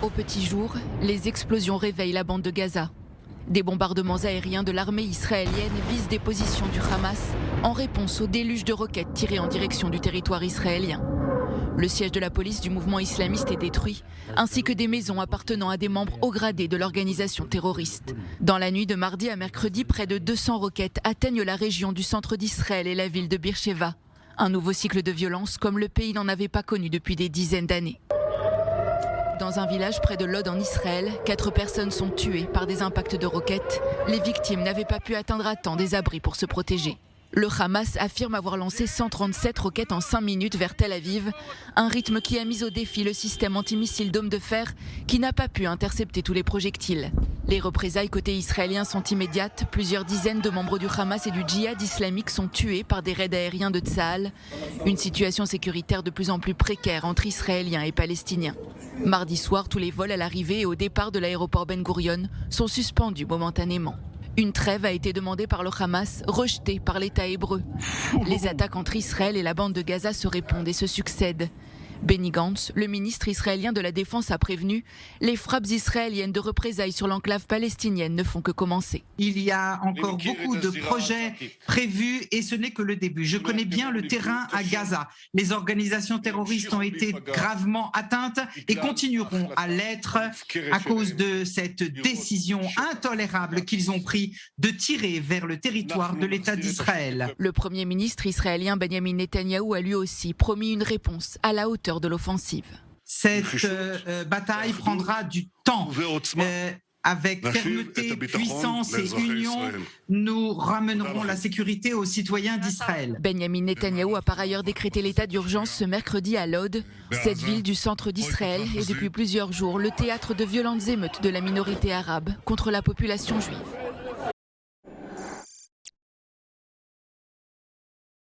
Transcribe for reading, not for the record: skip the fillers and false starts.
Au petit jour, les explosions réveillent la bande de Gaza. Des bombardements aériens de l'armée israélienne visent des positions du Hamas en réponse au déluge de roquettes tirées en direction du territoire israélien. Le siège de la police du mouvement islamiste est détruit, ainsi que des maisons appartenant à des membres haut gradés de l'organisation terroriste. Dans la nuit de mardi à mercredi, près de 200 roquettes atteignent la région du centre d'Israël et la ville de Beersheva. Un nouveau cycle de violence comme le pays n'en avait pas connu depuis des dizaines d'années. Dans un village près de Lod en Israël, 4 personnes sont tuées par des impacts de roquettes. Les victimes n'avaient pas pu atteindre à temps des abris pour se protéger. Le Hamas affirme avoir lancé 137 roquettes en 5 minutes vers Tel Aviv, un rythme qui a mis au défi le système antimissile Dôme de fer qui n'a pas pu intercepter tous les projectiles. Les représailles côté israélien sont immédiates. Plusieurs dizaines de membres du Hamas et du djihad islamique sont tués par des raids aériens de Tsahal. Une situation sécuritaire de plus en plus précaire entre Israéliens et Palestiniens. Mardi soir, tous les vols à l'arrivée et au départ de l'aéroport Ben Gurion sont suspendus momentanément. Une trêve a été demandée par le Hamas, rejetée par l'État hébreu. Les attaques entre Israël et la bande de Gaza se répondent et se succèdent. Benny Gantz, le ministre israélien de la Défense, a prévenu « Les frappes israéliennes de représailles sur l'enclave palestinienne ne font que commencer ». Il y a encore beaucoup de projets prévus et ce n'est que le début. Je connais bien le terrain à Gaza. Les organisations terroristes ont été gravement atteintes et continueront à l'être à cause de cette décision intolérable qu'ils ont prise de tirer vers le territoire de l'État d'Israël. Le Premier ministre israélien Benjamin Netanyahou a lui aussi promis une réponse à la hauteur de l'offensive. Cette bataille prendra du temps. Avec fermeté, puissance et union, nous ramènerons la sécurité aux citoyens d'Israël. Benjamin Netanyahou a par ailleurs décrété l'état d'urgence ce mercredi à Lod. Cette ville du centre d'Israël est depuis plusieurs jours le théâtre de violentes émeutes de la minorité arabe contre la population juive.